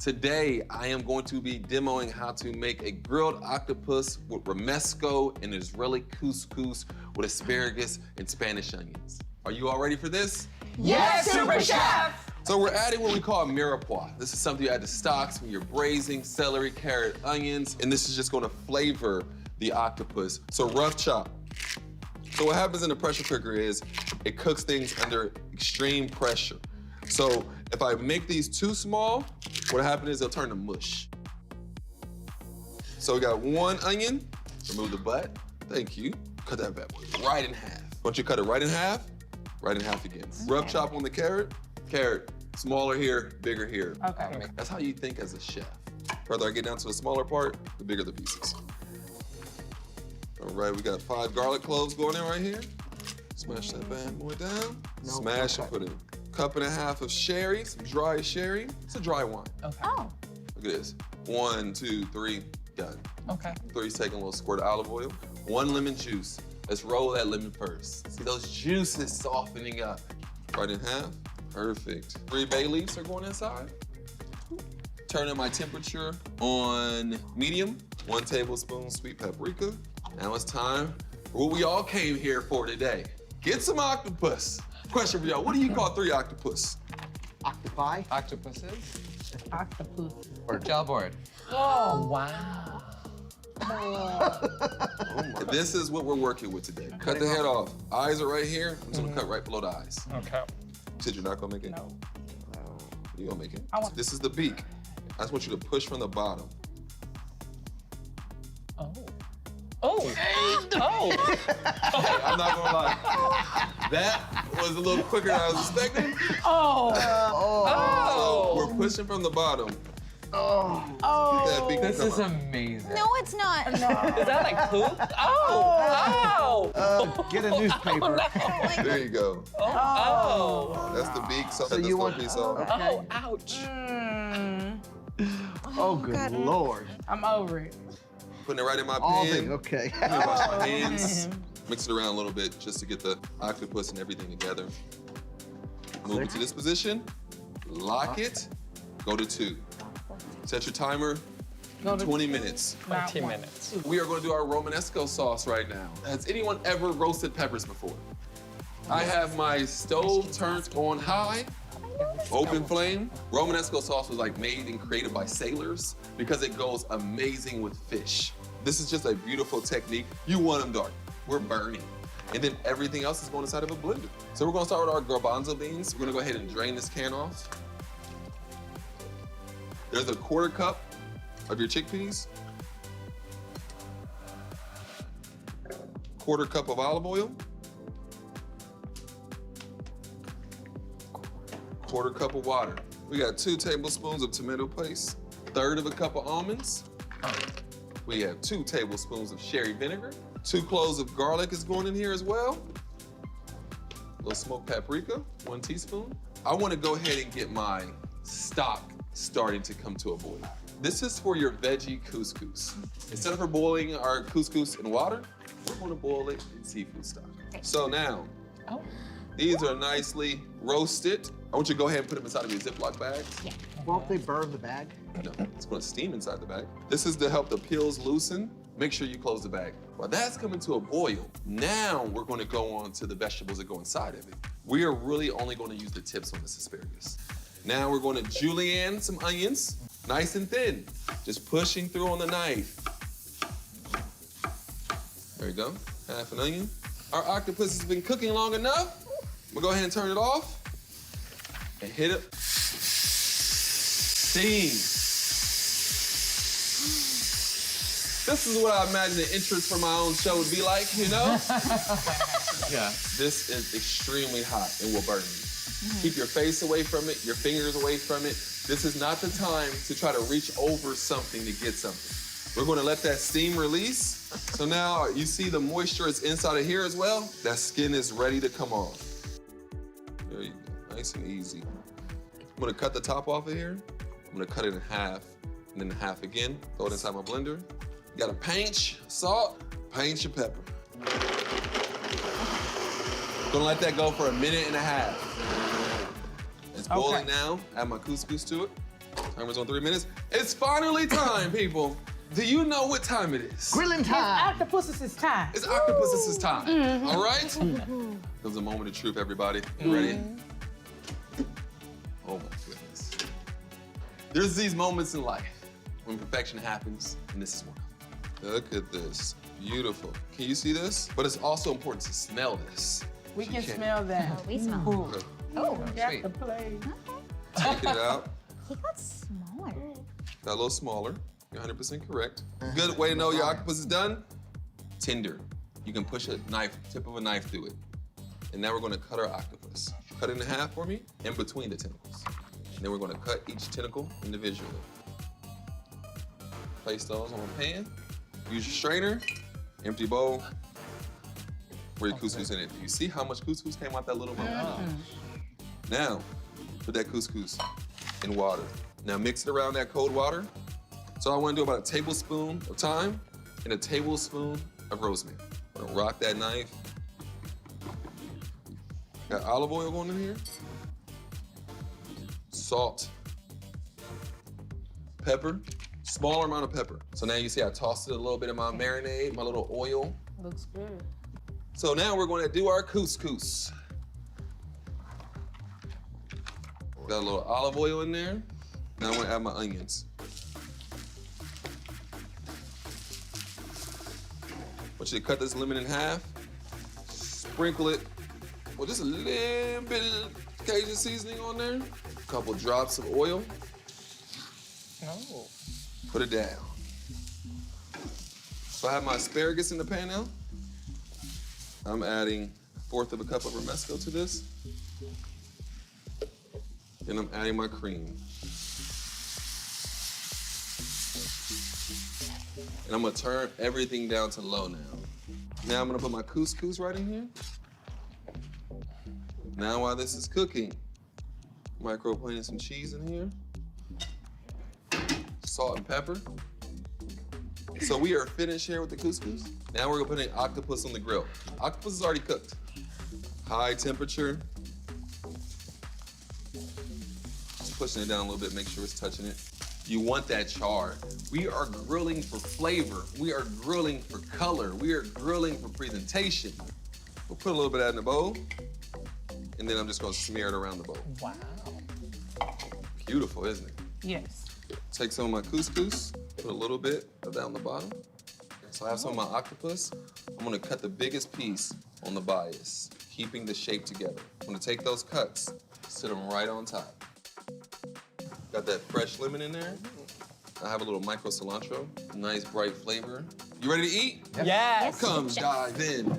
Today, I am going to be demoing how to make a grilled octopus with romesco and Israeli couscous with asparagus and Spanish onions. Are you all ready for this? Yes, Super Chef! So we're adding what we call mirepoix. This is something you add to stocks when you're braising celery, carrot, onions, and this is just gonna flavor the octopus. So rough chop. So what happens in the pressure cooker is it cooks things under extreme pressure. So if I make these too small, what happens is they'll turn to mush. So we got one onion, remove the butt, thank you. Cut that bad boy right in half. Once you cut it right in half again. Rough chop on the carrot, smaller here, bigger here. Okay. That's how you think as a chef. The further I get down to the smaller part, the bigger the pieces. All right, we got 5 garlic cloves going in right here. Smash that bad boy down. Smash and put in a cup and a half of sherry, some dry sherry. It's a dry wine. Okay. Oh. Look at this. 1, 2, 3, done. Okay. 3 taking a little squirt of olive oil. 1 lemon juice. Let's roll that lemon first. See those juices softening up. Right in half. Perfect. 3 bay leaves are going inside. Turning my temperature on medium. 1 tablespoon sweet paprika. Now it's time for what we all came here for today. Get some octopus. Question for y'all, what do you call 3 octopus? Octopi? Octopuses? Octopus. Or gel-board. Oh, wow. This is what we're working with today. Cut the head off. Eyes are right here. I'm just gonna cut right below the eyes. Okay. You said you're not gonna make it? No. You gonna make it. I want- This is the beak. I just want you to push from the bottom. Oh. Oh. Oh. I'm not gonna lie. That was a little quicker than I was expecting. Oh. So we're pushing from the bottom. That beak This come is out. amazing. No, it's not. Is that like poop? Oh. Oh. Get a newspaper. There you go. Oh. That's the beak. So, So this you little want- piece off. Oh, ouch. Oh, good Lord. I'm over it. Putting it right in my All pan. big, okay. Let me wash my hands. Mix it around a little bit just to get the octopus and everything together. Move it to this position. Lock it. Go to 2. Set your timer. Go to 20 minutes. 20 minutes. We are going to do our Romanesco sauce right now. Has anyone ever roasted peppers before? I have my stove turned on high, open flame. Romanesco sauce was like made and created by sailors because it goes amazing with fish. This is just a beautiful technique. You want them dark. We're burning. And then everything else is going inside of a blender. So we're gonna start with our garbanzo beans. We're gonna go ahead and drain this can off. There's a 1/4 cup of your chickpeas. 1/4 cup of olive oil. 1/4 cup of water. We got 2 tablespoons of tomato paste. 1/3 of a cup of almonds. We have 2 tablespoons of sherry vinegar. 2 cloves of garlic is going in here as well. A little smoked paprika, 1 teaspoon. I wanna go ahead and get my stock starting to come to a boil. This is for your veggie couscous. Instead of boiling our couscous in water, we're gonna boil it in seafood stock. So now, these are nicely roasted. I want you to go ahead and put them inside of your Ziploc bags. Yeah. Won't they burn the bag? No, it's gonna steam inside the bag. This is to help the peels loosen. Make sure you close the bag. While that's coming to a boil, now we're gonna go on to the vegetables that go inside of it. We are really only gonna use the tips on this asparagus. Now we're gonna julienne some onions, nice and thin. Just pushing through on the knife. There you go, half an onion. Our octopus has been cooking long enough. We'll go ahead and turn it off and hit it. Steam. This is what I imagine the entrance for my own show would be like, you know? Yeah. This is extremely hot and will burn you. Keep your face away from it, your fingers away from it. This is not the time to try to reach over something to get something. We're gonna let that steam release. So now you see the moisture is inside of here as well. That skin is ready to come off. There you go, nice and easy. I'm gonna cut the top off of here. I'm gonna cut it in half and then half again. Throw it inside my blender. You got a pinch of salt, pinch of pepper. Gonna let that go for 1.5 minutes. It's boiling now. Add my couscous to it. Timer's on 3 minutes. It's finally time, people. Do you know what time it is? Grilling time. Octopus's time. It's Octopus's time, all right? There's a moment of truth, everybody. You ready? Oh my goodness. There's these moments in life when perfection happens, and this is one of them. Look at this, beautiful. Can you see this? But it's also important to smell this. We You can can't- smell that. We smell. Okay. Oh, Got Sweet. the plate. Take it out. he got smaller. Got a little smaller. You're 100% correct. Good way to know your octopus is done. Tender. You can push a knife, tip of a knife through it. And now we're gonna cut our octopus. Cut it in half for me, in between the tentacles. And then we're gonna cut each tentacle individually. Place those on a pan. Use your strainer, empty bowl. Pour your couscous in it. You see how much couscous came out that little bowl? Now, put that couscous in water. Now mix it around that cold water. So I want to do about a tablespoon of thyme and a tablespoon of rosemary. I'm gonna rock that knife. Got olive oil going in here. Salt. Pepper. Smaller amount of pepper. So now you see I tossed it a little bit of my marinade, my little oil. Looks good. So now we're going to do our couscous. Got a little olive oil in there. Now I'm gonna add my onions. I want you to cut this lemon in half. Sprinkle it with just a little bit of Cajun seasoning on there. A couple drops of oil. Oh. Put it down. So I have my asparagus in the pan now. I'm adding 1/4 of a cup of romesco to this. Then I'm adding my cream. And I'm gonna turn everything down to low now. Now I'm gonna put my couscous right in here. Now while this is cooking, microplaning some cheese in here. Salt and pepper. So we are finished here with the couscous. Now we're gonna put an octopus on the grill. Octopus is already cooked. High temperature. Just pushing it down a little bit, make sure it's touching it. You want that char. We are grilling for flavor. We are grilling for color. We are grilling for presentation. We'll put a little bit of that in the bowl, and then I'm just gonna smear it around the bowl. Wow. Beautiful, isn't it? Yes. Take some of my couscous, put a little bit of that on the bottom. So I have some of my octopus. I'm gonna cut the biggest piece on the bias, keeping the shape together. I'm gonna take those cuts, sit them right on top. Got that fresh lemon in there. I have a little micro cilantro, nice bright flavor. You ready to eat? Yes. Come dive in.